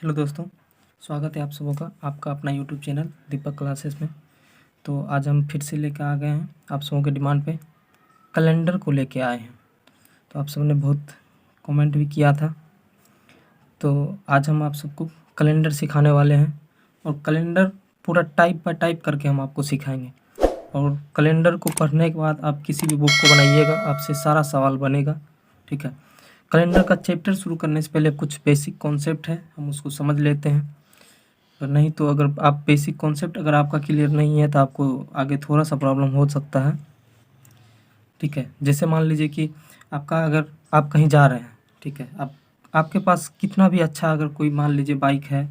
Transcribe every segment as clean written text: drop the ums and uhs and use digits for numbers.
Hello दोस्तों, स्वागत है आप सबों का आपका अपना यूट्यूब चैनल दीपक क्लासेस में। तो आज हम फिर से लेकर आ गए हैं आप सबों के डिमांड पे कैलेंडर को लेके आए हैं। तो आप सबों ने बहुत कमेंट भी किया था, तो आज हम आप सबको कैलेंडर सिखाने वाले हैं और कैलेंडर पूरा टाइप बाय टाइप करके हम आपको सिखाएंगे। और कैलेंडर को पढ़ने के बाद आप किसी भी बुक को बनाइएगा, आपसे सारा सवाल बनेगा। ठीक है, कैलेंडर का चैप्टर शुरू करने से पहले कुछ बेसिक कॉन्सेप्ट है, हम उसको समझ लेते हैं। और नहीं तो अगर आप बेसिक कॉन्सेप्ट अगर आपका क्लियर नहीं है तो आपको आगे थोड़ा सा प्रॉब्लम हो सकता है। ठीक है, जैसे मान लीजिए कि आपका अगर आप कहीं जा रहे हैं, ठीक है, आपके पास कितना भी अच्छा अगर कोई मान लीजिए बाइक है,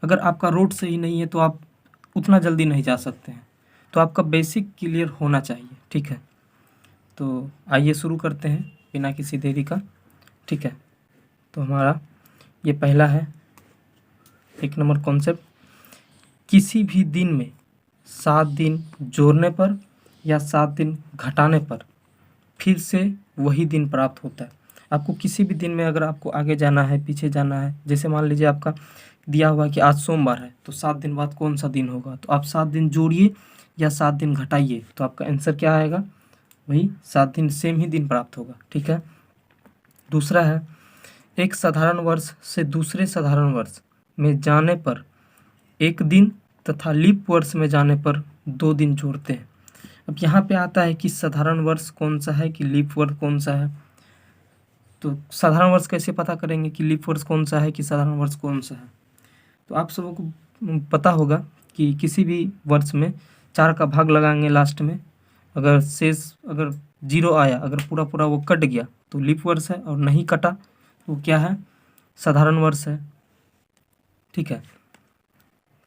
अगर आपका रोड सही नहीं है तो आप उतना जल्दी नहीं जा सकते हैं। तो आपका बेसिक क्लियर होना चाहिए। ठीक है, तो आइए शुरू करते हैं बिना किसी देरी का। ठीक है, तो हमारा ये पहला है 1 नंबर कॉन्सेप्ट, किसी भी दिन में 7 दिन जोड़ने पर या 7 दिन घटाने पर फिर से वही दिन प्राप्त होता है। आपको किसी भी दिन में अगर आपको आगे जाना है, पीछे जाना है, जैसे मान लीजिए आपका दिया हुआ है कि आज सोमवार है तो 7 दिन बाद कौन सा दिन होगा, तो आप 7 दिन जोड़िए या 7 दिन घटाइए तो आपका आंसर क्या आएगा, वही 7 दिन सेम ही दिन प्राप्त होगा। ठीक है, दूसरा है एक साधारण वर्ष से दूसरे साधारण वर्ष में जाने पर 1 दिन तथा लीप वर्ष में जाने पर 2 दिन जोड़ते हैं। अब यहाँ पे आता है कि साधारण वर्ष कौन सा है कि लीप वर्ष कौन सा है। तो साधारण वर्ष कैसे पता करेंगे कि लीप वर्ष कौन सा है कि साधारण वर्ष कौन सा है। तो आप सबों को पता होगा कि किसी भी वर्ष में 4 का भाग लगाएंगे लास्ट में, अगर शेष अगर 0 आया, अगर पूरा पूरा वो कट गया तो लीप वर्ष है, और नहीं कटा तो क्या है, साधारण वर्ष है। ठीक है,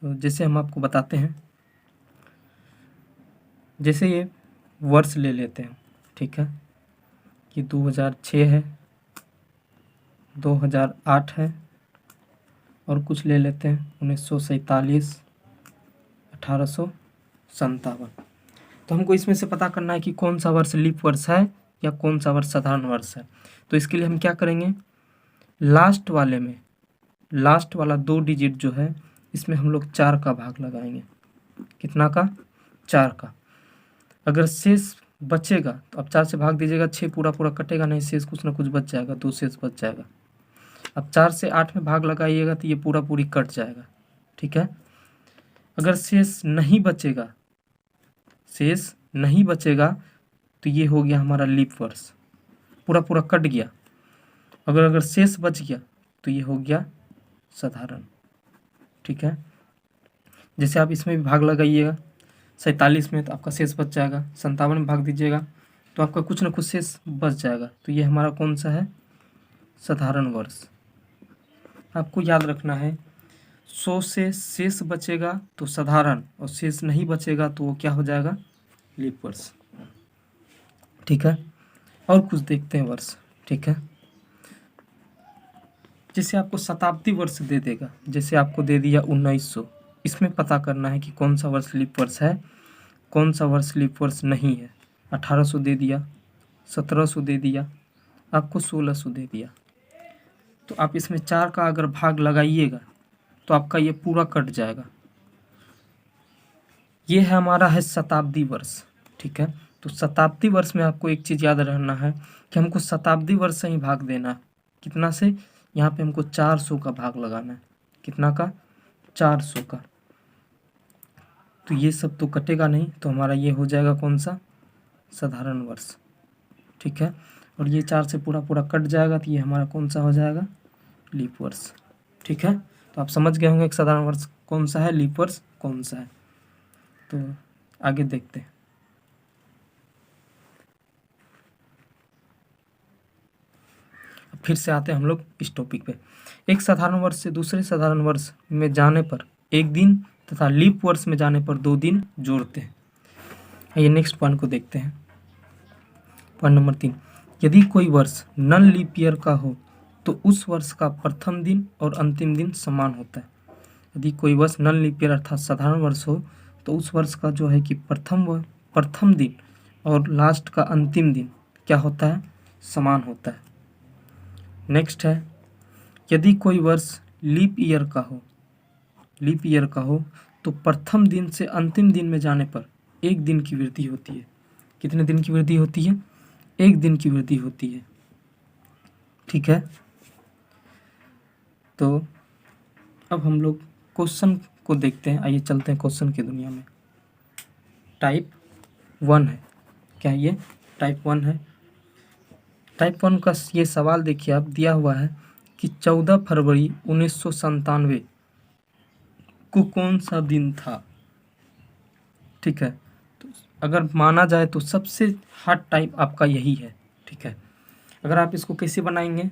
तो जैसे हम आपको बताते हैं, जैसे ये वर्ष ले लेते हैं। ठीक है, कि 2006 है, 2008 है, और कुछ ले लेते हैं 1947, 1857। तो हमको इसमें से पता करना है कि कौन सा वर्ष लीप वर्ष है या कौन सा वर्ष साधारण वर्ष है। तो इसके लिए हम क्या करेंगे, लास्ट वाले में लास्ट वाला 2 डिजिट जो है इसमें हम लोग 4 का भाग लगाएंगे। कितना का, 4 का। अगर शेष बचेगा तो अब 4 से भाग दीजिएगा, 6 पूरा पूरा कटेगा नहीं, शेष कुछ ना कुछ बच जाएगा, 2 शेष बच जाएगा। अब 4 से 8 में भाग लगाइएगा तो ये पूरा पूरी कट जाएगा। ठीक है, अगर शेष नहीं बचेगा तो ये हो गया हमारा लीप वर्ष, पूरा पूरा कट गया। अगर शेष बच गया तो ये हो गया साधारण। ठीक है, जैसे आप इसमें भी भाग लगाइएगा, 47 में तो आपका शेष बच जाएगा, 57 में भाग दीजिएगा तो आपका कुछ ना कुछ शेष बच जाएगा। तो ये हमारा कौन सा है, साधारण वर्ष। आपको याद रखना है 100 से शेष बचेगा तो साधारण, और शेष नहीं बचेगा तो वो क्या हो जाएगा, लीप वर्ष। ठीक है, और कुछ देखते हैं वर्ष। ठीक है, जैसे आपको शताब्दी वर्ष दे देगा, जैसे आपको दे दिया 1900, इसमें पता करना है कि कौन सा वर्ष लीप वर्ष है, कौन सा वर्ष लीप वर्ष नहीं है। 1800 दे दिया, 1700 दे दिया, आपको 1600 दे दिया, तो आप इसमें 4 का अगर भाग लगाइएगा तो आपका ये पूरा कट जाएगा। ये है हमारा है शताब्दी वर्ष। ठीक है, तो शताब्दी वर्ष में आपको एक चीज़ याद रहना है कि हमको शताब्दी वर्ष से ही भाग देना है। कितना से, यहाँ पे हमको 400 का भाग लगाना है। कितना का, 400 का। तो ये सब तो कटेगा नहीं, तो हमारा ये हो जाएगा कौन सा, साधारण वर्ष। ठीक है, और ये 4 से पूरा पूरा कट जाएगा तो ये हमारा कौन सा हो जाएगा, लीप वर्ष। ठीक है, तो आप समझ गए होंगे कि साधारण वर्ष कौन सा है, लीप वर्ष कौन सा है। तो आगे देखते हैं। फिर से आते हैं हम लोग इस टॉपिक पे। एक साधारण वर्ष से दूसरे साधारण वर्ष में जाने पर 1 दिन तथा लीप वर्ष में जाने पर 2 दिन जोड़ते हैं। आइए नेक्स्ट पॉइंट को देखते हैं। पॉइंट नंबर 3, यदि कोई वर्ष नॉन लीप ईयर का हो तो उस वर्ष का प्रथम दिन और अंतिम दिन समान होता है। यदि कोई वर्ष नॉन लीप ईयर अर्थात साधारण वर्ष हो तो उस वर्ष का जो है कि प्रथम दिन और लास्ट का अंतिम दिन क्या होता है, समान होता है। नेक्स्ट है, यदि कोई वर्ष लीप ईयर का हो तो प्रथम दिन से अंतिम दिन में जाने पर 1 दिन की वृद्धि होती है। कितने दिन की वृद्धि होती है? 1 दिन की वृद्धि होती है। ठीक है, तो अब हम लोग क्वेश्चन को देखते हैं। आइए चलते हैं क्वेश्चन की दुनिया में। टाइप 1 है, क्या ये टाइप 1 है? टाइप 1 का ये सवाल देखिए, आप दिया हुआ है कि 14 फरवरी 1997 को कौन सा दिन था। ठीक है, तो अगर माना जाए तो सबसे हार्ड टाइप आपका यही है। ठीक है, अगर आप इसको कैसे बनाएंगे,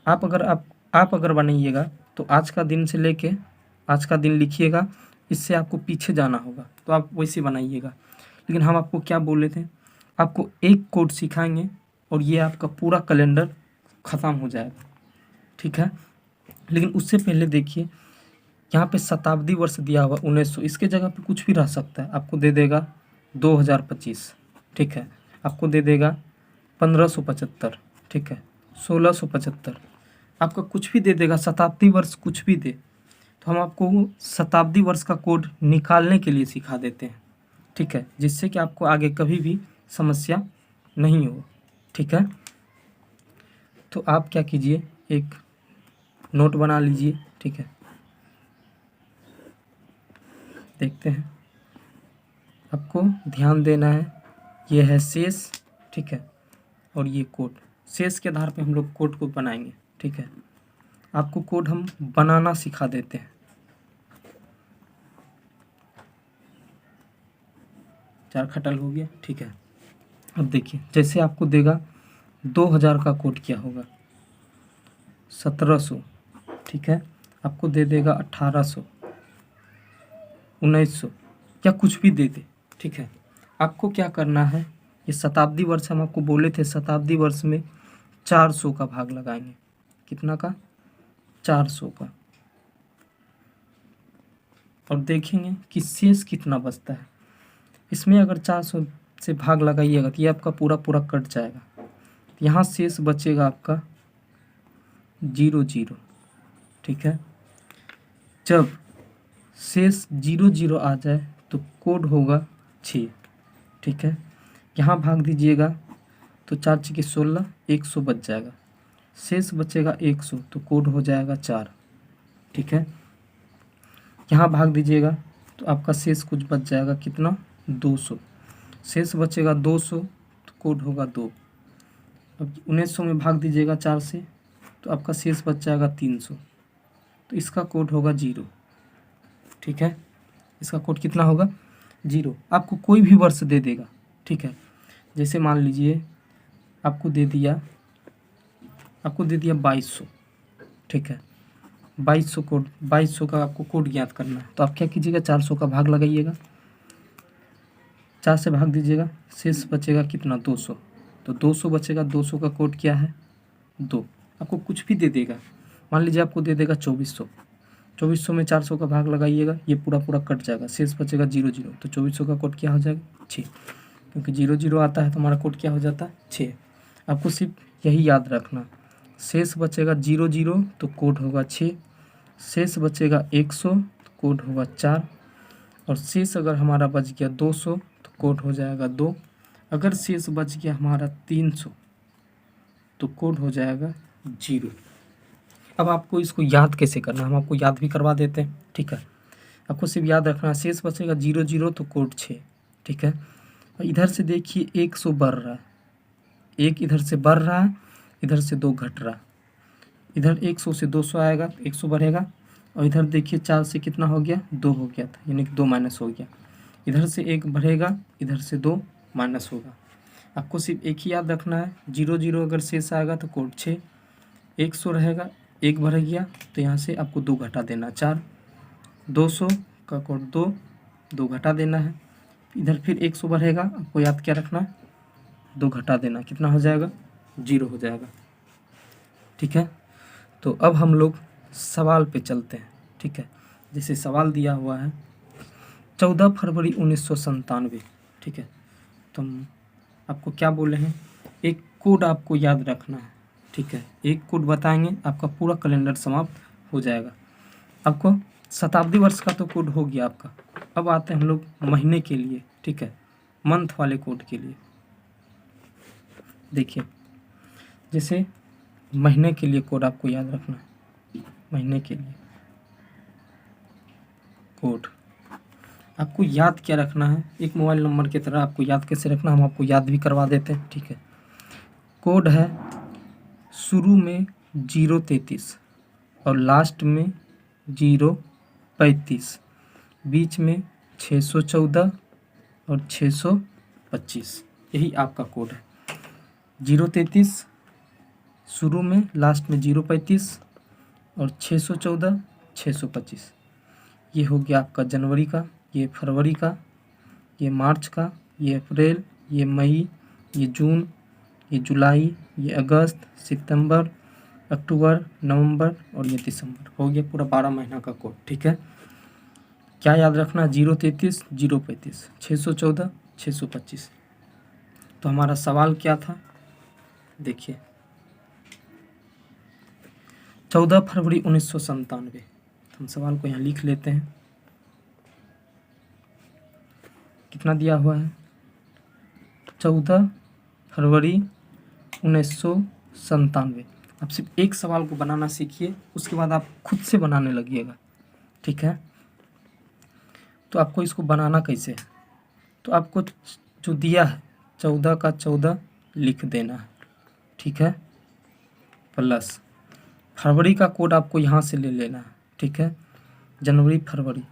आप अगर बनाइएगा तो आज का दिन से लेके आज का दिन लिखिएगा, इससे आपको पीछे जाना होगा तो आप वैसे बनाइएगा। लेकिन हम आपको क्या बोले थे, आपको एक कोड सिखाएंगे और ये आपका पूरा कैलेंडर ख़त्म हो जाएगा। ठीक है, लेकिन उससे पहले देखिए यहाँ पे शताब्दी वर्ष दिया हुआ 1900, इसके जगह पे कुछ भी रह सकता है। आपको दे देगा 2025। ठीक है, आपको दे देगा 1575। ठीक है, 1675, आपका कुछ भी दे देगा, शताब्दी वर्ष कुछ भी दे। तो हम आपको शताब्दी वर्ष का कोड निकालने के लिए सिखा देते हैं। ठीक है, जिससे कि आपको आगे कभी भी समस्या नहीं हो। ठीक है, तो आप क्या कीजिए, एक नोट बना लीजिए। ठीक है, देखते हैं, आपको ध्यान देना है। ये है शेष। ठीक है, और ये कोड, शेष के आधार पे हम लोग कोड को बनाएंगे। ठीक है, आपको कोड हम बनाना सिखा देते हैं। 4 खटल हो गया। ठीक है, अब देखिए, जैसे आपको देगा 2000 का कोड क्या होगा, 1700। ठीक है, आपको दे देगा 1800, 1900, या कुछ भी दे दे। ठीक है, आपको क्या करना है, ये शताब्दी वर्ष हम आपको बोले थे, शताब्दी वर्ष में 400 का भाग लगाएंगे। कितना का? 400 का। और देखेंगे कि शेष कितना बचता है। इसमें अगर 400 से भाग लगाइएगा तो ये आपका पूरा पूरा कट जाएगा। यहाँ शेष बचेगा आपका 00। ठीक है, जब शेष 00 आ जाए तो कोड होगा 6। ठीक है, यहाँ भाग दीजिएगा तो 4 6 16, 100 बच जाएगा। शेष बचेगा 100 तो कोड हो जाएगा 4। ठीक है, यहाँ भाग दीजिएगा तो आपका शेष कुछ बच जाएगा, कितना? 200। शेष बचेगा 200 तो कोड होगा 2। अब 1900 में भाग दीजिएगा 4 से तो आपका शेष बच जाएगा 300, तो इसका कोड होगा 0। ठीक है, इसका कोड कितना होगा? 0। आपको कोई भी वर्ष दे देगा। ठीक है, जैसे मान लीजिए आपको दे दिया 2200। ठीक है, 2200 कोड, 2200 का आपको कोड ज्ञात करना है। तो आप क्या कीजिएगा, 400 का भाग लगाइएगा, 4 से भाग दीजिएगा, शेष बचेगा कितना? 200। तो 200 बचेगा, 200 का कोड क्या है? 2। आपको कुछ भी दे देगा, मान लीजिए आपको दे देगा 2400। 2400 में 400 का भाग लगाइएगा, ये पूरा पूरा कट जाएगा, शेष बचेगा 00। तो 2400 का कोड क्या हो जाएगा? 6, क्योंकि 00 आता है तो हमारा कोड क्या हो जाता है? 6। आपको सिर्फ यही याद रखना, शेष बचेगा 00 तो कोड होगा 6, शेष बचेगा 100 तो कोड होगा 4, और शेष अगर हमारा बच गया 200 तो कोड हो जाएगा 2। अगर शेष बच गया हमारा 300 तो कोड हो जाएगा 0। अब आपको इसको याद कैसे करना है, हम आपको याद भी करवा देते हैं। ठीक है, आपको सिर्फ याद रखना है, शेष बचेगा 00 तो कोड 6। ठीक है, और इधर से देखिए 100 बढ़ रहा है, 1 इधर से बढ़ रहा है, इधर से 2 घट रहा है। इधर 100 से 200 आएगा तो 100 बढ़ेगा, और इधर देखिए 4 से कितना हो गया? 2 हो गया था, यानी कि 2 माइनस हो गया। इधर से 1 बढ़ेगा, इधर से 2 माइनस होगा। आपको सिर्फ एक ही याद रखना है, 00 अगर शेष आएगा तो कोड 6, 100 रहेगा, 1 बढ़ गया तो यहाँ से आपको 2 घटा देना 4, 200 का कोड 2, 2 घटा देना है। इधर फिर 100 बढ़ेगा, आपको याद क्या रखना है? 2 घटा देना, कितना हो जाएगा? 0 हो जाएगा। ठीक है, तो अब हम लोग सवाल पे चलते हैं। ठीक है, जैसे सवाल दिया हुआ है 14 फरवरी 1997। ठीक है, तो हम आपको क्या बोले हैं, एक कोड आपको याद रखना है। ठीक है, एक कोड बताएंगे, आपका पूरा कैलेंडर समाप्त हो जाएगा। आपको शताब्दी वर्ष का तो कोड हो गया आपका। अब आते हैं हम लोग महीने के लिए, ठीक है, मंथ वाले कोड के लिए। देखिए, जैसे महीने के लिए कोड आपको याद रखना है। महीने के लिए कोड आपको याद क्या रखना है, एक मोबाइल नंबर की तरह आपको याद कैसे रखना, हम आपको याद भी करवा देते हैं, ठीक है। कोड है शुरू में 033 और लास्ट में 035, बीच में 614 और 625, यही आपका कोड है। 033 शुरू में, लास्ट में 035 और 614 625। ये हो गया आपका जनवरी का, ये फरवरी का, ये मार्च का, ये अप्रैल, ये मई, ये जून, ये जुलाई, ये अगस्त, सितंबर, अक्टूबर, नवंबर और ये दिसंबर। हो गया पूरा 12 महीना का कोड, ठीक है। क्या याद रखना, 033 035 614 625। तो हमारा सवाल क्या था, देखिए 14 फरवरी 1997। हम सवाल को यहाँ लिख लेते हैं, कितना दिया हुआ है, 14 फरवरी 1997। आप सिर्फ एक सवाल को बनाना सीखिए, उसके बाद आप खुद से बनाने लगिएगा, ठीक है। तो आपको इसको बनाना कैसे है, तो आपको जो दिया है 14 का 14 लिख देना है, ठीक है, प्लस फरवरी का कोड आपको यहाँ से ले लेना है, ठीक है। जनवरी फरवरी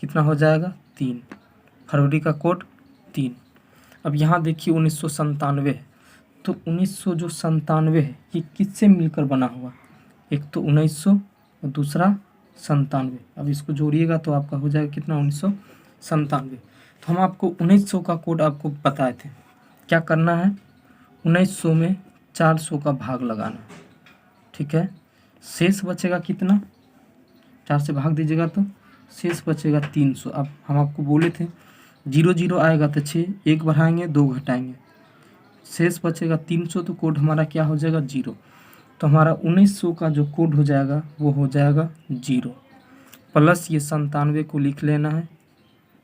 कितना हो जाएगा, 3, फरवरी का कोड 3। अब यहाँ देखिए 1997 है, तो 1997 है, ये किससे मिलकर बना हुआ, एक तो 1900 और दूसरा 97। अब इसको जोड़िएगा तो आपका हो जाएगा कितना, 1997। तो हम आपको 1900 का कोड आपको बताए थे, क्या करना है, 1900 में 400 का भाग लगाना, ठीक है। शेष बचेगा कितना, 4 से भाग दीजिएगा तो शेष बचेगा 300। अब हम आपको बोले थे 0 0 आएगा तो 6, 1 बढ़ाएंगे 2 घटाएंगे, शेष बचेगा 300, तो कोड हमारा क्या हो जाएगा, 0। तो हमारा 1900 का जो कोड हो जाएगा वो हो जाएगा 0, प्लस ये 97 को लिख लेना है,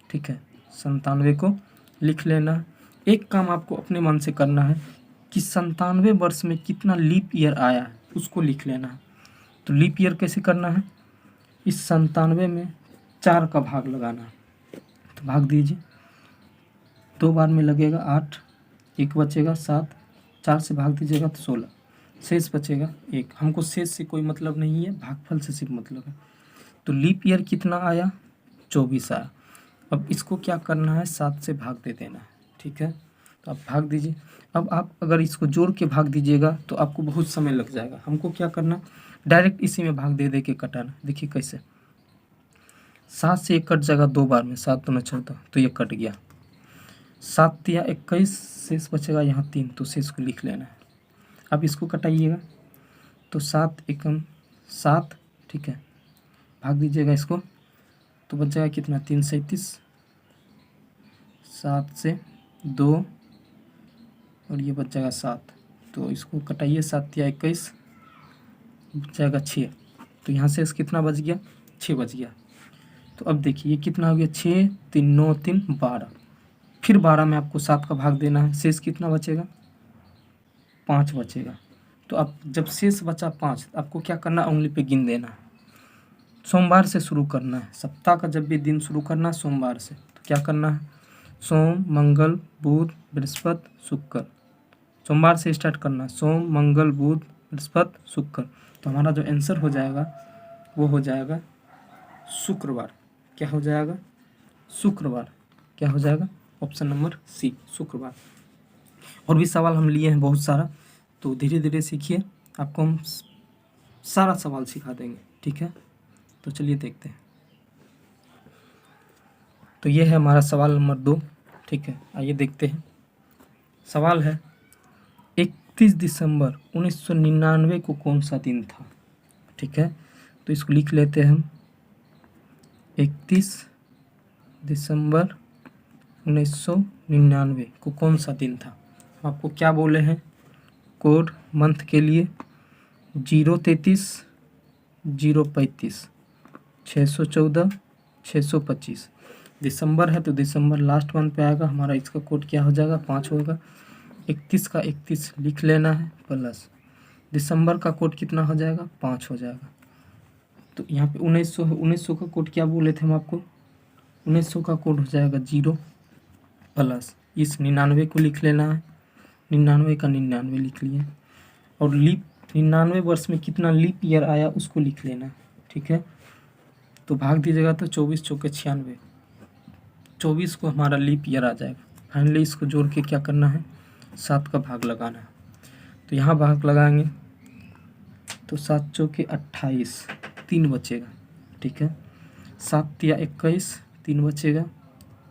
ठीक है, 97 को लिख लेना है। एक काम आपको अपने मन से करना है कि 97 वर्ष में कितना लीप ईयर आया है उसको लिख लेना है। तो लीप ईयर कैसे करना है, इस 97 में 4 का भाग लगाना है, तो भाग दीजिए, 2 बार में लगेगा 8, 1 बचेगा 7, 4 से भाग दीजिएगा तो 16, शेष बचेगा 1। हमको शेष से कोई मतलब नहीं है, भागफल से सिर्फ मतलब है। तो लीप ईयर कितना आया, 24 आया। अब इसको क्या करना है, 7 से भाग दे देना है, ठीक है। तो आप भाग दीजिए। अब आप अगर इसको जोड़ के भाग दीजिएगा तो आपको बहुत समय लग जाएगा। हमको क्या करना, डायरेक्ट इसी में भाग दे दे के कटाना। देखिए कैसे, 7 से 1 कट जाएगा 2 बार में, 7 दूना 14, तो ये कट गया, 7 तिया 21, शेष बचेगा यहाँ 3, तो शेष को लिख लेना है। अब इसको कटाइएगा तो 7 एकम 7, ठीक है, भाग दीजिएगा इसको तो बच जाएगा कितना, 3 37, 7 से 2 और ये बच जाएगा 7, तो इसको कटाइए, 7 तिया 21 बच जाएगा 6, तो यहाँ से कितना बच गया, 6 बच गया। तो अब देखिए ये कितना हो गया, 6 3 9 3 12, फिर 12 में आपको 7 का भाग देना है, शेष कितना बचेगा, 5 बचेगा। तो अब जब शेष बचा 5, आपको क्या करना, उंगली पे गिन देना है। सोमवार से शुरू करना है, सप्ताह का जब भी दिन शुरू करना है सोमवार से। तो क्या करना है, सोम मंगल बुध बृहस्पति शुक्र, सोमवार से स्टार्ट करना है, सोम मंगल बुध बृहस्पति शुक्र। तो हमारा जो आंसर हो जाएगा वो हो जाएगा शुक्रवार। क्या हो जाएगा, शुक्रवार। क्या हो जाएगा, ऑप्शन नंबर सी, शुक्रवार। और भी सवाल हम लिए हैं बहुत सारा, तो धीरे धीरे सीखिए, आपको हम सारा सवाल सिखा देंगे, ठीक है। तो चलिए देखते हैं। तो ये है हमारा सवाल नंबर 2, ठीक है। आइए देखते हैं। सवाल है 31 दिसंबर 1999 को कौन सा दिन था, ठीक है। तो इसको लिख लेते हैं हम, 31 दिसंबर 1999 को कौन सा दिन था। आपको क्या बोले हैं, कोड मंथ के लिए 033 035, 614, 625। दिसंबर है तो दिसंबर लास्ट मंथ पे आएगा हमारा, इसका कोड क्या हो जाएगा 5 होगा। 31 का 31 लिख लेना है प्लस दिसंबर का कोड कितना हो जाएगा 5 हो जाएगा। तो यहाँ पे 1900 है, 1900 का कोड क्या बोले थे हम आपको, 1900 का कोड हो जाएगा 0 प्लस इस 99 को लिख लेना है, 99 का 99 लिख लिए। और लीप 99 वर्ष में कितना लीप ईयर आया उसको लिख लेना, ठीक है। तो भाग दीजिएगा तो 24 चौके 96, 24 को हमारा लीप ईयर आ जाएगा। फाइनली इसको जोड़ के क्या करना है 7 का भाग लगाना है। तो यहाँ भाग लगाएंगे तो 7 चौके 28, 3 बचेगा, ठीक है। 7 तिया 21, 3 बचेगा।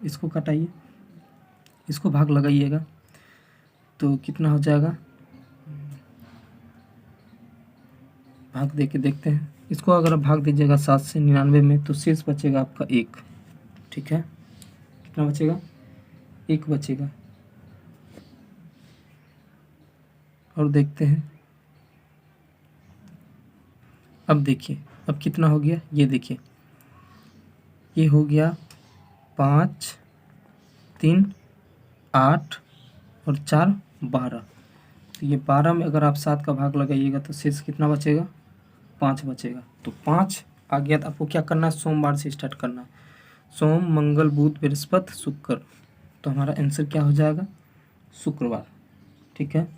इसको कटाइए, इसको भाग लगाइएगा तो कितना हो जाएगा, भाग दे के देखते हैं। इसको अगर आप भाग दीजिएगा 7 से 99 में तो शेष बचेगा आपका 1, ठीक है। कितना बचेगा 1 बचेगा। और देखते हैं, अब देखिए अब कितना हो गया, ये देखिए ये हो गया 5, 3, 8 और 4 12। तो ये 12 में अगर आप 7 का भाग लगाइएगा तो शेष कितना बचेगा 5 बचेगा। तो 5 आ गया। तो आपको क्या करना है सोमवार से स्टार्ट करना है, सोम मंगल बुध बृहस्पति शुक्र। तो हमारा आंसर क्या हो जाएगा शुक्रवार, ठीक है।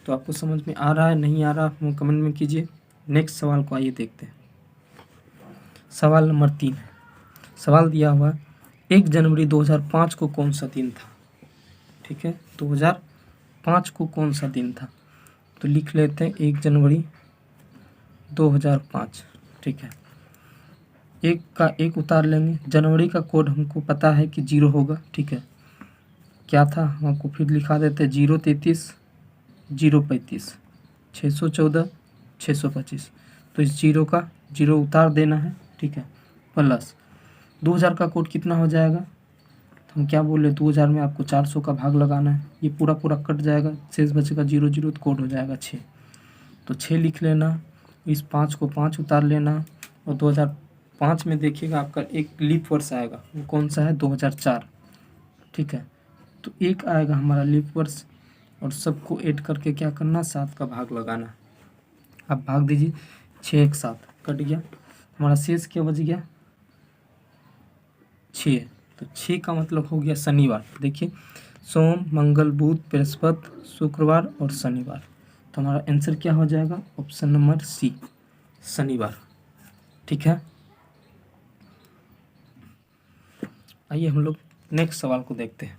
तो आपको समझ में आ रहा है नहीं आ रहा वो कमेंट में कीजिए। नेक्स्ट सवाल को आइए देखते हैं। सवाल नंबर 3 है। सवाल दिया हुआ 1 जनवरी 2005 को कौन सा दिन था, ठीक है। 2005 को कौन सा दिन था, तो लिख लेते हैं 1 जनवरी 2005, ठीक है। एक का एक उतार लेंगे। जनवरी का कोड हमको पता है कि 0 होगा, ठीक है। क्या था हम आपको फिर लिखा देते हैं 033, 035, 614, 625। तो इस 0 का 0 उतार देना है, ठीक है। प्लस 2000 का कोड कितना हो जाएगा, तो हम क्या बोल रहे 2000 में आपको 400 का भाग लगाना है। ये पूरा पूरा कट जाएगा, शेष बचेगा 0 0, तो कोड हो जाएगा 6। तो 6 लिख लेना। इस 5 को 5 उतार लेना। और 2005 में देखिएगा आपका एक लीप वर्ष आएगा, वो कौन सा है 2004, ठीक है। तो एक आएगा हमारा लीप वर्ष और सबको ऐड करके क्या करना 7 का भाग लगाना। अब भाग दीजिए 6 1 7 कट गया, हमारा शेष क्या बच गया 6। तो 6 का मतलब हो गया शनिवार। देखिए सोम मंगल बुध बृहस्पति शुक्रवार और शनिवार। तो हमारा आंसर क्या हो जाएगा ऑप्शन नंबर सी शनिवार, ठीक है। आइए हम लोग नेक्स्ट सवाल को देखते हैं।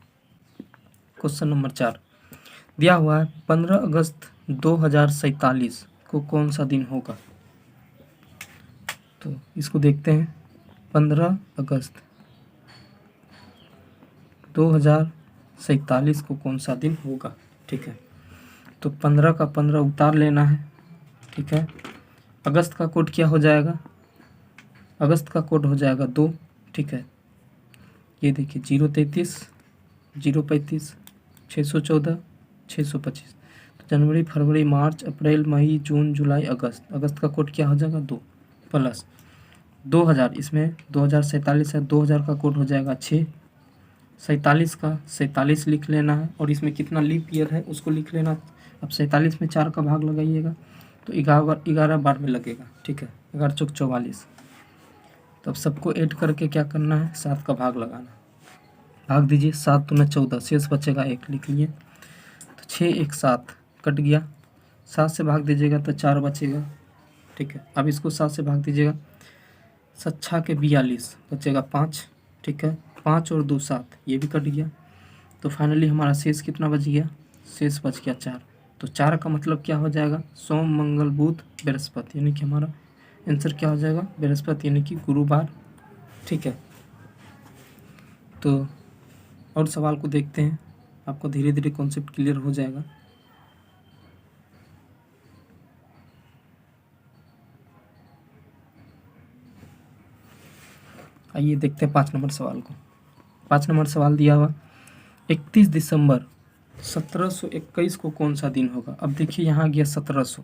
क्वेश्चन नंबर 4 दिया हुआ है 15 अगस्त 2047 को कौन सा दिन होगा। तो इसको देखते हैं 15 अगस्त 2047 को कौन सा दिन होगा, ठीक है। तो 15 का 15 उतार लेना है, ठीक है। अगस्त का कोड क्या हो जाएगा, अगस्त का कोड हो जाएगा 2, ठीक है। ये देखिए 033, 035, 614, 625। तो जनवरी फरवरी मार्च अप्रैल मई जून जुलाई अगस्त, अगस्त का कोड क्या हो जाएगा 2 प्लस 2000, इसमें 2047 है, 2000 का कोड हो जाएगा 6, 47 का 47 लिख लेना है। और इसमें कितना लीप ईयर है उसको लिख लेना। अब 47 में 4 का भाग लगाइएगा तो 11 बार में लगेगा, ठीक है। 11 चौक 44। तो अब सबको ऐड करके क्या करना है 7 का भाग लगाना। भाग दीजिए 7 दूना 14, शेष बचेगा 1 लिख लिए। तो 6 1 7 कट गया। 7 से भाग दीजिएगा तो 4 बचेगा, ठीक है। अब इसको 7 से भाग दीजिएगा, 7 6 के 42 बचेगा 5, ठीक है। 5 और 2 7, ये भी कट गया। तो फाइनली हमारा शेष कितना बच गया, शेष बच गया 4। तो 4 का मतलब क्या हो जाएगा सोम मंगल बुध बृहस्पति, यानी कि हमारा आंसर क्या हो जाएगा बृहस्पति यानी कि गुरुवार, ठीक है। तो और सवाल को देखते हैं, आपको धीरे धीरे कॉन्सेप्ट क्लियर हो जाएगा। आइए देखते हैं 5 नंबर सवाल को। 5 नंबर सवाल दिया हुआ 31 दिसंबर 1721 को कौन सा दिन होगा। अब देखिए यहाँ गया 1700,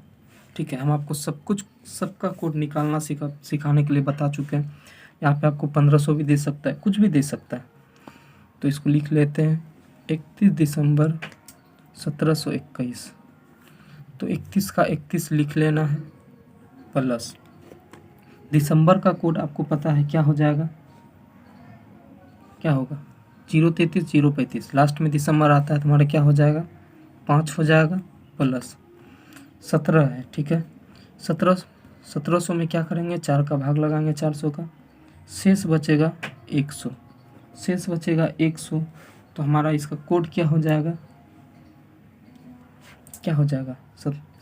ठीक है, हम आपको सब कुछ सबका कोड निकालना सिखाने के लिए बता चुके हैं। यहाँ पे आपको 1500 भी दे सकता है, कुछ भी दे सकता है। तो इसको लिख लेते हैं 31 दिसंबर 1721। तो 31 का 31 लिख लेना है, प्लस दिसंबर का कोड आपको पता है क्या हो जाएगा, क्या होगा 033 035, लास्ट में दिसंबर आता है तो हमारा क्या हो जाएगा 5 हो जाएगा, प्लस 17 है। ठीक है, 1700 में क्या करेंगे, 4 का भाग लगाएंगे 400 का, शेष बचेगा 100, शेष बचेगा 100। तो हमारा इसका कोड क्या हो जाएगा, क्या हो जाएगा,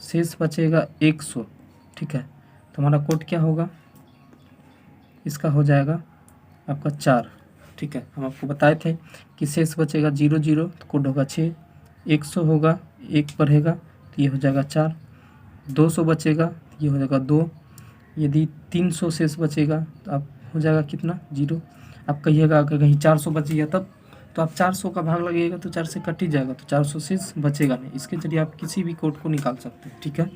शेष बचेगा 100। ठीक है, तो हमारा कोड क्या होगा, इसका हो जाएगा आपका 4। ठीक है, हम आपको बताए थे कि शेष बचेगा 00, तो कोड होगा 6, 100 होगा, 1 बढ़ेगा तो ये हो जाएगा 4, 200 बचेगा तो ये हो जाएगा 2, यदि 300 शेष बचेगा तो आप हो जाएगा कितना 0। आप कहिएगा अगर कहीं 400 बच गया तब, तो आप 400 का भाग लगेगा तो 4 से कट ही जाएगा, तो 400 शेष बचेगा नहीं। इसके जरिए आप किसी भी कोड को निकाल सकते हैं। ठीक है,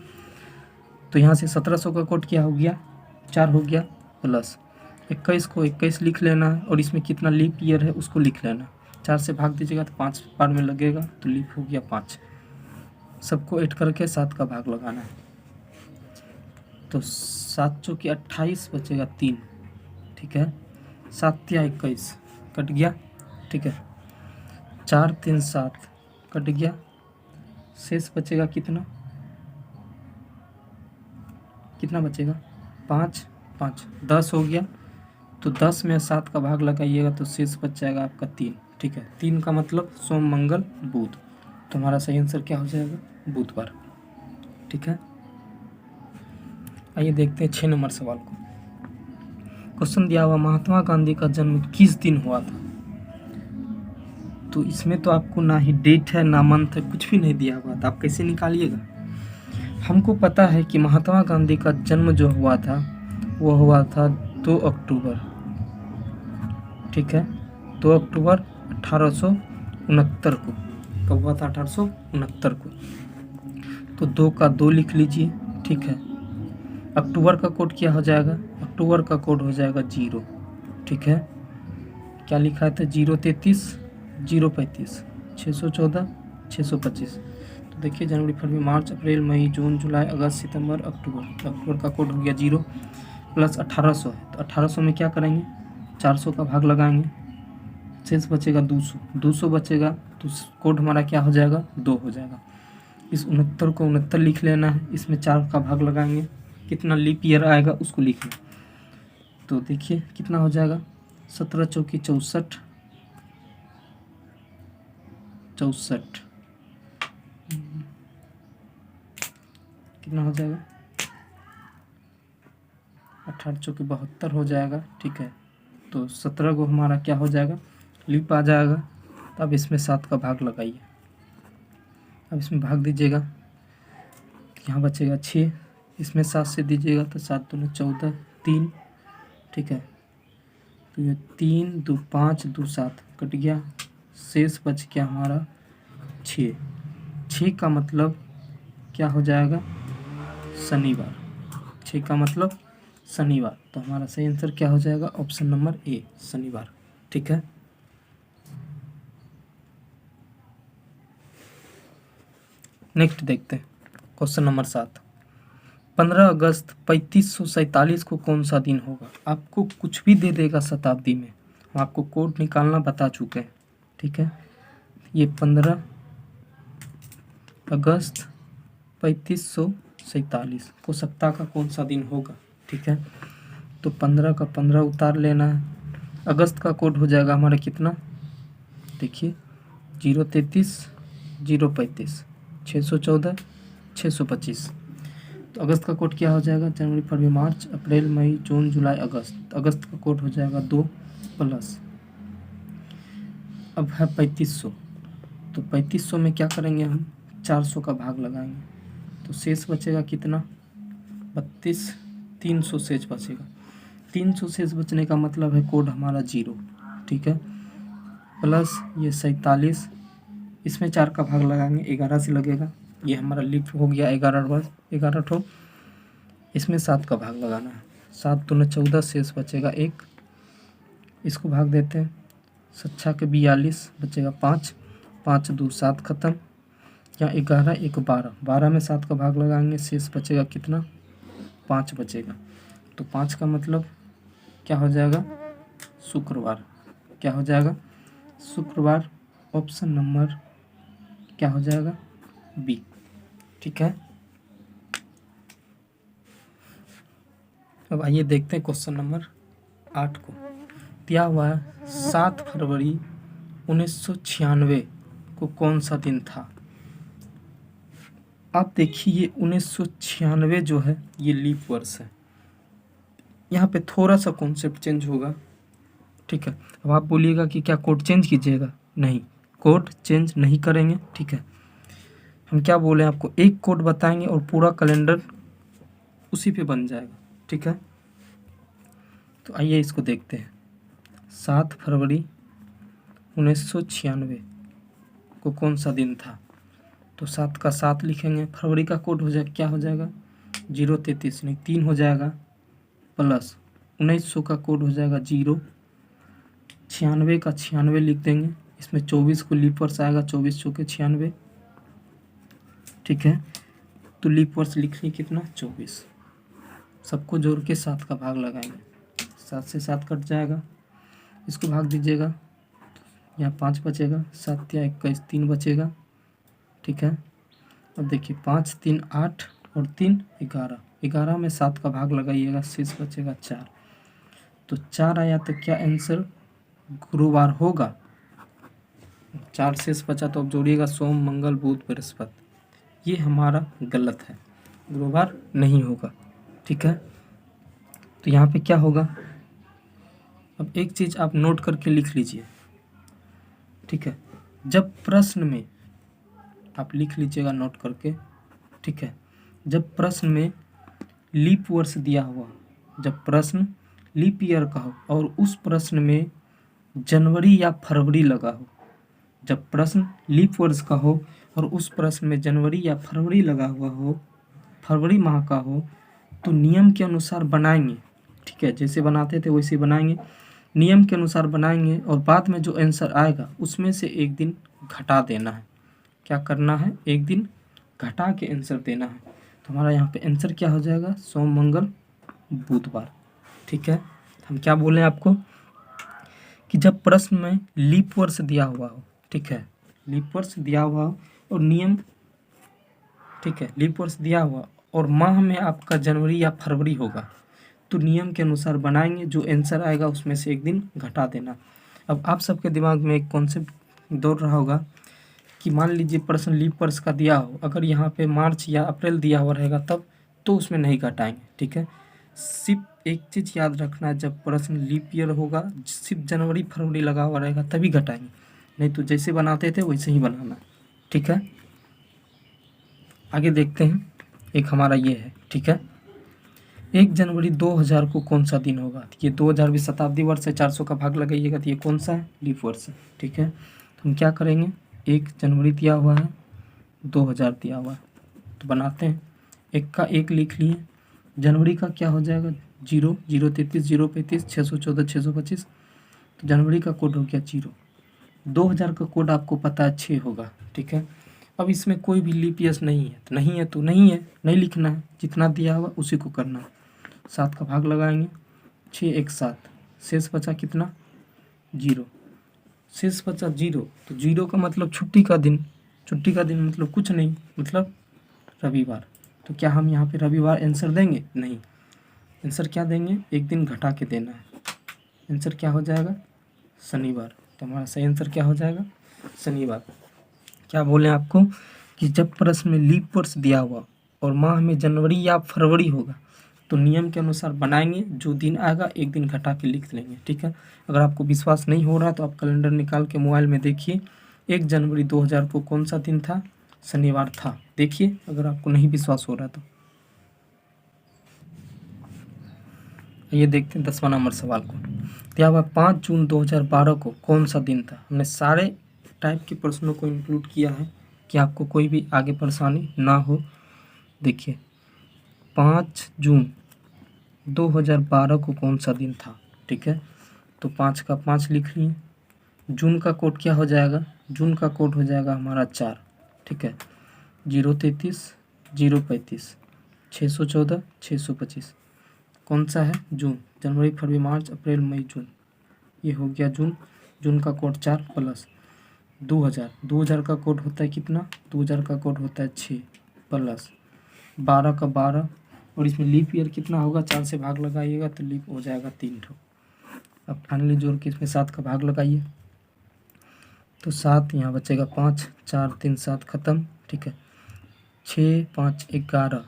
तो यहाँ से 1700 का कोड क्या हो गया, 4 हो गया, प्लस 21 को 21 लिख लेना है, और इसमें कितना लीप ईयर है उसको लिख लेना। 4 से भाग दीजिएगा तो 5 बार में लगेगा, तो लीप हो गया 5। सबको ऐड करके 7 का भाग लगाना है, तो 7 चौकी 28 बचेगा 3। ठीक है, 7 या 21 कट गया। ठीक है, 4 3 7 कट गया, शेष बचेगा कितना, कितना बचेगा 5 5, 10 हो गया। तो 10 में 7 का भाग लगाइएगा तो शेष बच जाएगा आपका 3। ठीक है, 3 का मतलब सोम मंगल बुध, तो हमारा सही आंसर क्या हो जाएगा बुधवार। ठीक है, आइए देखते हैं 6 नंबर सवाल को। क्वेश्चन दिया हुआ महात्मा गांधी का जन्म किस दिन हुआ था। तो इसमें तो आपको ना ही डेट है ना मंथ है, कुछ भी नहीं दिया हुआ था, आप कैसे निकालिएगा। हमको पता है कि महात्मा गांधी का जन्म जो हुआ था वो हुआ था 2 अक्टूबर। ठीक है, 2 अक्टूबर 1869 को। कब हुआ था, 1869 को। तो 2 का 2 लिख लीजिए। ठीक है, अक्टूबर का कोड क्या हो जाएगा, अक्टूबर का कोड हो जाएगा 0। ठीक है, क्या लिखा था 033 035 614 625। तो देखिए जनवरी फरवरी मार्च अप्रैल मई जून जुलाई अगस्त सितंबर अक्टूबर, तो अक्टूबर का कोड हो गया 0, प्लस 1800 है। तो 1800 में क्या करेंगे, 400 का भाग लगाएंगे, शेष बचेगा 200, 200 बचेगा तो कोड हमारा क्या हो जाएगा 2 हो जाएगा। इस 69 को 69 लिख लेना है, इसमें 4 का भाग लगाएंगे, कितना लीप ईयर आएगा उसको लिख लें। तो देखिए कितना हो जाएगा 17 चौकी 64 64, कितना हो जाएगा 18 चौकी 72 हो जाएगा। ठीक है, तो 17 को हमारा क्या हो जाएगा लीप आ जाएगा। तो अब इसमें 7 का भाग लगाइए, अब इसमें भाग दीजिएगा, यहाँ बचेगा 6, इसमें 7 से दीजिएगा तो 7 दूनी 14 3। ठीक है, तो ये 3 2 5 2 7 कट गया, शेष बच गया हमारा 6। 6 का मतलब क्या हो जाएगा शनिवार, 6 का मतलब शनिवार। तो हमारा सही आंसर क्या हो जाएगा ऑप्शन नंबर ए शनिवार। ठीक है, नेक्स्ट देखते हैं क्वेश्चन नंबर 7। 15 अगस्त 3547 को कौन सा दिन होगा। आपको कुछ भी दे देगा शताब्दी में, हम आपको कोड निकालना बता चुके हैं। ठीक है, ये 15 अगस्त 3547 को सप्ताह का कौन सा दिन होगा। ठीक है, तो 15 का 15 उतार लेना है, अगस्त का कोड हो जाएगा हमारा कितना, देखिए 033 035 614 625। तो अगस्त का कोड क्या हो जाएगा जनवरी फरवरी मार्च अप्रैल मई जून जुलाई अगस्त। तो अगस्त का कोड हो जाएगा 2 प्लस, अब है 3500। तो 3500 में क्या करेंगे हम 400 का भाग लगाएंगे, तो शेष बचेगा कितना 32, 300 शेष बचेगा। 300 शेष बचने का मतलब है कोड हमारा 0। ठीक है, प्लस ये 47, इसमें 4 का भाग लगाएंगे 11 से लगेगा, ये हमारा लीप हो गया 11 वर्ष 11 ठो। इसमें 7 का भाग लगाना है। 7 दूने 14, शेष बचेगा 1। इसको भाग देते हैं। 7 के 42, बचेगा 5। 5 2 7 खत्म। यहाँ 11 1 12, 12 में 7 का भाग लगाएंगे, शेष बचेगा कितना? 5 बचेगा। तो 5 का मतलब क्या हो जाएगा? शुक्रवार। क्या हो जाएगा? शुक्रवार। ऑप्शन नंबर क्या हो जाएगा? बी। ठीक है। अब आइए देखते हैं क्वेश्चन नंबर 8 को। दिया हुआ है 7 फरवरी 1996 को कौन सा दिन था? आप देखिए ये 1996 जो है ये लीप वर्ष है। यहाँ पे थोड़ा सा कॉन्सेप्ट चेंज होगा। ठीक है। अब आप बोलिएगा कि क्या कोड चेंज कीजिएगा? नहीं, कोड चेंज नहीं करेंगे। ठीक है। हम क्या बोले आपको, एक कोड बताएंगे और पूरा कैलेंडर उसी पे बन जाएगा। ठीक है। तो आइए इसको देखते हैं। 7 फरवरी 1996 को कौन सा दिन था? तो 7 का 7 लिखेंगे। फरवरी का कोड हो जाए क्या हो जाएगा? 033 नहीं 3 हो जाएगा, प्लस 1900 का कोड हो जाएगा 0। 96 का 96 लिख देंगे। इसमें 24 को लीप वर्ष आएगा, 24 चौके 96। ठीक है। तो लीप वर्ष लिख ली कितना? 24। सबको जोड़ के 7 का भाग लगाएंगे। 7 से 7 कट जाएगा, इसको भाग दीजिएगा। यहाँ 5 बचेगा, 7 या 21 3 बचेगा। ठीक है। अब देखिए 5 3 8 और 3 11, 11 में 7 का भाग लगाइएगा, शेष बचेगा 4। तो 4 आया तो क्या आंसर गुरुवार होगा? 4 शेष बचा तो अब जोड़िएगा सोम मंगल बुध बृहस्पति। ये हमारा गलत है, गुरुवार नहीं होगा। ठीक है। तो यहाँ पे क्या होगा? अब एक चीज़ आप नोट करके लिख लीजिए। ठीक है। जब प्रश्न में आप लिख लीजिएगा नोट करके। ठीक है। जब प्रश्न में लीप वर्ष दिया हुआ, जब प्रश्न लीप ईयर का हो और उस प्रश्न में जनवरी या फरवरी लगा हो, जब प्रश्न लीप वर्ष का हो और उस प्रश्न में जनवरी या फरवरी लगा हुआ हो, फरवरी माह का हो, तो नियम के अनुसार बनाएंगे। ठीक है। जैसे बनाते थे वैसे बनाएंगे, नियम के अनुसार बनाएंगे और बाद में जो आंसर आएगा उसमें से एक दिन घटा देना है। क्या करना है? एक दिन घटा के आंसर देना है। तो हमारा यहाँ पे आंसर क्या हो जाएगा? सोम मंगल बुधवार। ठीक है। हम क्या बोले आपको कि जब प्रश्न में लीप वर्ष दिया हुआ हो, ठीक है, लीप वर्ष दिया हुआ हो और नियम, ठीक है, लीप वर्ष दिया हुआ और माह में आपका जनवरी या फरवरी होगा, तो नियम के अनुसार बनाएंगे, जो आंसर आएगा उसमें से एक दिन घटा देना। अब आप सबके दिमाग में एक कॉन्सेप्ट दौड़ रहा होगा कि मान लीजिए प्रश्न लीप वर्ष का दिया हो, अगर यहाँ पे मार्च या अप्रैल दिया हुआ रहेगा तब तो उसमें नहीं घटाएंगे। ठीक है। सिर्फ एक चीज़ याद रखना है, जब प्रश्न लीप ईयर होगा, सिर्फ जनवरी फरवरी लगा हुआ रहेगा तभी घटाएंगे, नहीं तो जैसे बनाते थे वैसे ही बनाना। ठीक है। आगे देखते हैं। एक हमारा ये है। ठीक है। 1 जनवरी 2000 को कौन सा दिन होगा? ये 2000 भी शताब्दी वर्ष है, 400 का भाग लगाइएगा तो ये कौन सा है? लीप वर्ष है। ठीक है। तो हम क्या करेंगे? 1 जनवरी दिया हुआ है, 2000 दिया हुआ है, तो बनाते हैं। 1 का 1 लिख लिए। जनवरी का क्या हो जाएगा? 0 0 33 0 35 614 625, तो जनवरी का कोड हो गया 0। 2000 का कोड आपको पता है 6 होगा। ठीक है। अब इसमें कोई भी लीप ईयर नहीं है, तो नहीं है तो नहीं है, नहीं लिखना है, जितना दिया हुआ उसी को करना है। 7 का भाग लगाएंगे, 6 1 7, शेष बचा कितना? 0। शेष बचा 0, तो 0 का मतलब छुट्टी का दिन। छुट्टी का दिन मतलब कुछ नहीं, मतलब रविवार। तो क्या हम यहाँ पे रविवार आंसर देंगे? नहीं, आंसर क्या देंगे? एक दिन घटा के देना है। आंसर क्या हो जाएगा? शनिवार। तो हमारा सही आंसर क्या हो जाएगा? शनिवार। क्या बोले आपको कि जब प्रश्न में लीप वर्ष दिया हुआ और माह में जनवरी या फरवरी होगा, तो नियम के अनुसार बनाएंगे, जो दिन आएगा एक दिन घटा के लिख लेंगे। ठीक है। अगर आपको विश्वास नहीं हो रहा तो आप कैलेंडर निकाल के मोबाइल में देखिए, 1 जनवरी 2000 को कौन सा दिन था? शनिवार था। देखिए अगर आपको नहीं विश्वास हो रहा तो। ये देखते हैं 10वां नंबर सवाल को। दिया हुआ 5 जून 2012 को कौन सा दिन था? हमने सारे टाइप के प्रश्नों को इंक्लूड किया है कि आपको कोई भी आगे परेशानी ना हो। देखिए 5 जून 2012 को कौन सा दिन था। ठीक है, तो 5 का 5 लिख लिए। जून का कोड क्या हो जाएगा, जून का कोड हो जाएगा हमारा 4। ठीक है, 033 035 614 625 कौन सा है, जून। जनवरी फरवरी मार्च अप्रैल मई जून, ये हो गया जून। जून का कोड 4 प्लस 2000, 2000 का कोड होता है कितना, 2000 का कोड होता है 6 प्लस 12 का 12, और इसमें लीप ईयर कितना होगा, 4 से भाग लगाइएगा तो लीप हो जाएगा 3 ठो। अब फाइनली जोड़ के इसमें 7 का भाग लगाइए तो 7 यहाँ बचेगा 5, 4 3 7 ख़त्म। ठीक है, 6 5 11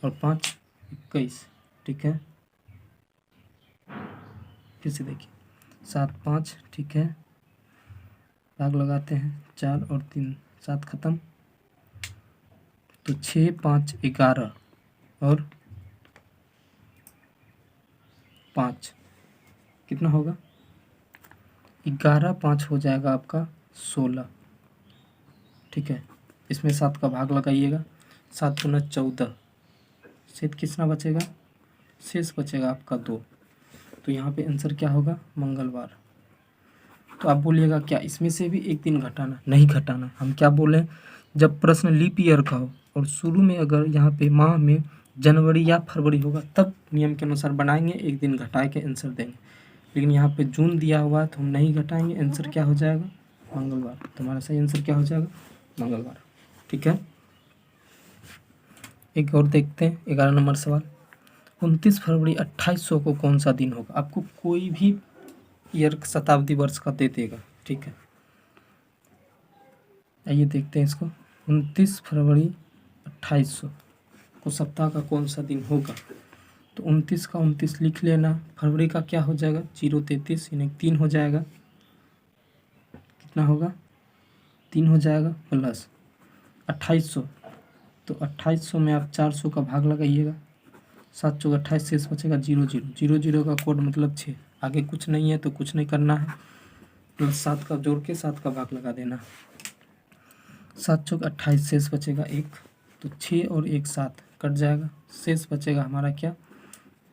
और 5 21। ठीक है, फिर से देखिए 7 5। ठीक है, भाग लगाते हैं, 4 और 3 7 ख़त्म, तो 6 5 11 और 5 कितना होगा, 11 5 हो जाएगा आपका 16। ठीक है, इसमें 7 का भाग लगाइएगा, 7 गुना 14, शेष कितना बचेगा, शेष बचेगा आपका 2। तो यहाँ पे आंसर क्या होगा, मंगलवार। तो आप बोलिएगा क्या इसमें से भी एक दिन घटाना, नहीं घटाना। हम क्या बोले, जब प्रश्न लीप ईयर का हो और शुरू में अगर यहाँ पे माह में जनवरी या फरवरी होगा तब नियम के अनुसार बनाएंगे, एक दिन घटा के आंसर देंगे। लेकिन यहाँ पे जून दिया हुआ है तो हम नहीं घटाएंगे, आंसर क्या हो जाएगा, मंगलवार। तुम्हारा सही आंसर क्या हो जाएगा, मंगलवार। ठीक है, एक और देखते हैं 11 नंबर सवाल। 29 फरवरी 2800 को कौन सा दिन होगा। आपको कोई भी ईयर शताब्दी वर्ष का दे देगा। ठीक है, आइए देखते हैं इसको। 29 फरवरी 2800 को सप्ताह का कौन सा दिन होगा। तो 29 का 29 लिख लेना, फरवरी का क्या हो जाएगा 033 यानी 3 हो जाएगा, कितना होगा 3 हो जाएगा, प्लस 2800, तो 2800 में आप 400 का भाग लगाइएगा, 7 चौक 28 शेष बचेगा 0 0 0 0 का कोड मतलब 6। आगे कुछ नहीं है तो कुछ नहीं करना है, प्लस 7 का जोड़ के 7 का भाग लगा देना, 7 चौक 28 शेष बचेगा 1, तो 6 और 1 7 कट जाएगा, शेष बचेगा हमारा क्या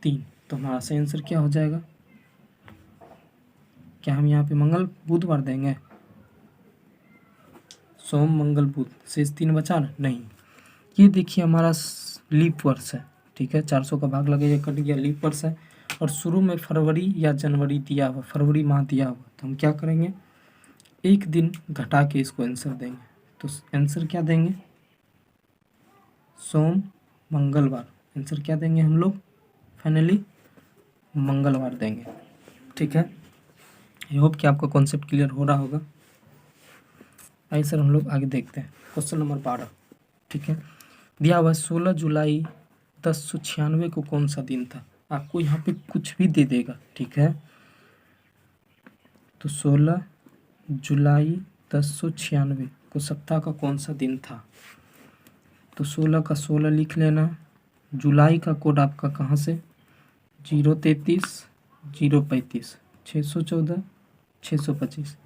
3। तो हमारा सही आंसर क्या हो जाएगा, क्या हम यहाँ पे मंगल बुधवार देंगे, सोम मंगल बुध, शेष 3 बचा ना, नहीं। ये देखिए हमारा लीप वर्ष है। ठीक है, 400 का भाग लगेगा, कट गया, लीप वर्ष है और शुरू में फरवरी या जनवरी दिया हुआ, फरवरी माह दिया हुआ, तो हम क्या करेंगे, एक दिन घटा के इसको आंसर देंगे। तो आंसर क्या देंगे, सोम मंगलवार। आंसर क्या देंगे हम लोग, फाइनली मंगलवार देंगे। ठीक है, आई होप कि आपका कॉन्सेप्ट क्लियर हो रहा होगा। आइए सर हम लोग आगे देखते हैं क्वेश्चन नंबर 12। ठीक है, दिया हुआ 16 जुलाई 1096 को कौन सा दिन था। आपको यहाँ पे कुछ भी दे देगा। ठीक है, तो 16 जुलाई 1096 को सप्ताह का कौन सा दिन था। तो 16 का 16 लिख लेना, जुलाई का कोड आपका कहाँ से 033 035 614 625,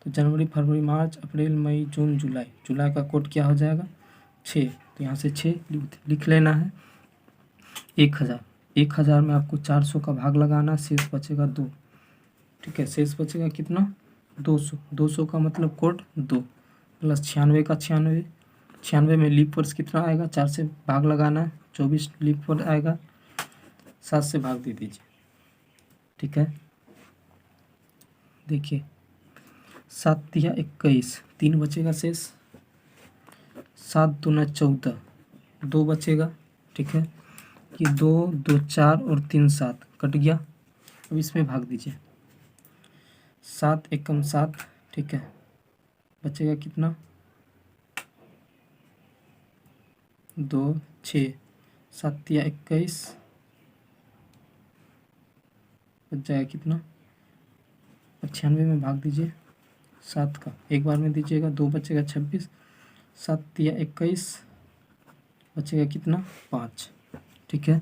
तो जनवरी फरवरी मार्च अप्रैल मई जून जुलाई, जुलाई का कोड क्या हो जाएगा 6, तो यहाँ से 6 लिख लेना है। 1000, 1000 में आपको 400 का भाग लगाना, शेष बचेगा 2। ठीक है, शेष बचेगा कितना 200, 200 का मतलब कोड 2, प्लस 96 का 96, 96 में लीप वर्ष कितना आएगा, 4 से भाग लगाना, 24 लीप वर्ष आएगा, 7 से भाग दे दीजिए। ठीक है, देखिए 7 दिया 21, 3 बचेगा शेष, 7 दूना 14, 2 बचेगा। ठीक है, ये 2 2 4 और 3 7 कट गया। अब इसमें भाग दीजिए, 7 एकम 7। ठीक है, बचेगा कितना 2 6, 7 दिया 21, बच जाएगा कितना 96 में भाग दीजिए 7 का, एक बार में दीजिएगा, 2 बचेगा 26, 7 दिया 21, बचेगा कितना 5। ठीक है,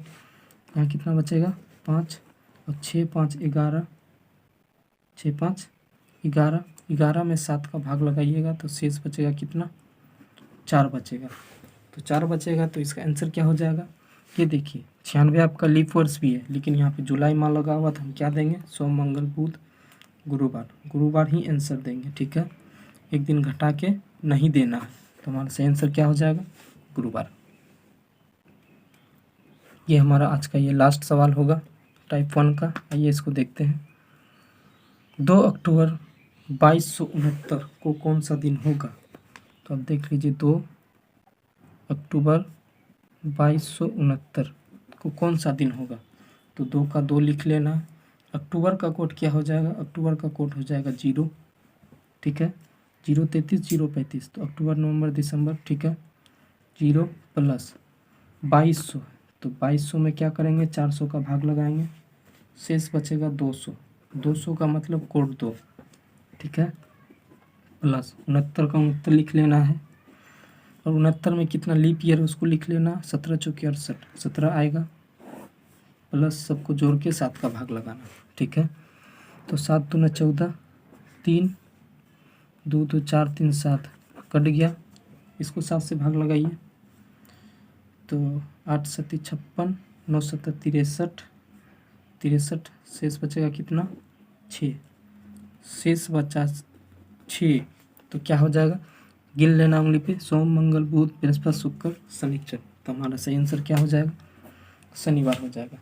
यहाँ कितना बचेगा 5 और 6 5 11, 6 5 11, 11 में 7 का भाग लगाइएगा तो शेष बचेगा कितना 4 बचेगा। तो 4 बचेगा तो इसका आंसर क्या हो जाएगा ये देखिए 96 आपका लीप वर्ष भी है, लेकिन यहाँ पे जुलाई माह लगा हुआ था, हम क्या देंगे, सोम मंगल बुध गुरुवार, गुरुवार ही आंसर देंगे। ठीक है, एक दिन घटा के नहीं देना है, तो हमारा सही आंसर क्या हो जाएगा, गुरुवार। ये हमारा आज का ये लास्ट सवाल होगा टाइप 1 का। आइए इसको देखते हैं। 2 अक्टूबर 2269 को कौन सा दिन होगा? तो आप देख लीजिए 2 अक्टूबर 2269 को कौन सा दिन होगा? तो 2 का 2 लिख लेना। अक्टूबर का कोड क्या हो जाएगा? अक्टूबर का कोड हो जाएगा 0। ठीक है, 033 035, तो अक्टूबर नवंबर दिसंबर। ठीक है, 0 प्लस 2200, तो 2200 में क्या करेंगे, 400 का भाग लगाएंगे, शेष बचेगा 200। 200 का मतलब कोड 2। ठीक है, प्लस 69 का 69 लिख लेना है, और 69 में कितना लीप ईयर है उसको लिख लेना, 17 चौके 68, 17 आएगा, प्लस सबको जोड़ के 7 का भाग लगाना। ठीक है, तो 7 दूना 14, 3 2 2 4 3 7 कट गया, इसको 7 से भाग लगाइए, तो 8 7 56, 9 7 63, 63, शेष बचेगा कितना, 6, शेष बचा 6, तो क्या हो जाएगा, गिन लेना उंगली पे, सोम मंगल बुध बृहस्पति शुक्र शनिचर, तो हमारा सही आंसर क्या हो जाएगा, शनिवार हो जाएगा।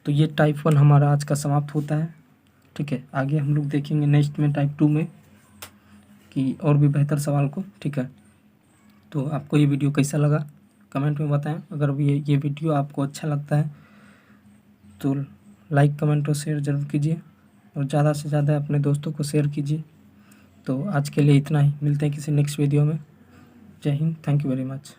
तो ये टाइप 1 हमारा आज का समाप्त होता है। ठीक है, आगे हम लोग देखेंगे नेक्स्ट में टाइप 2 में कि और भी बेहतर सवाल को। ठीक है, तो आपको ये वीडियो कैसा लगा कमेंट में बताएं। अगर ये वीडियो आपको अच्छा लगता है तो लाइक कमेंट और शेयर ज़रूर कीजिए, और ज़्यादा से ज़्यादा अपने दोस्तों को शेयर कीजिए। तो आज के लिए इतना ही, मिलते हैं किसी नेक्स्ट वीडियो में। जय Hind, thank you very much.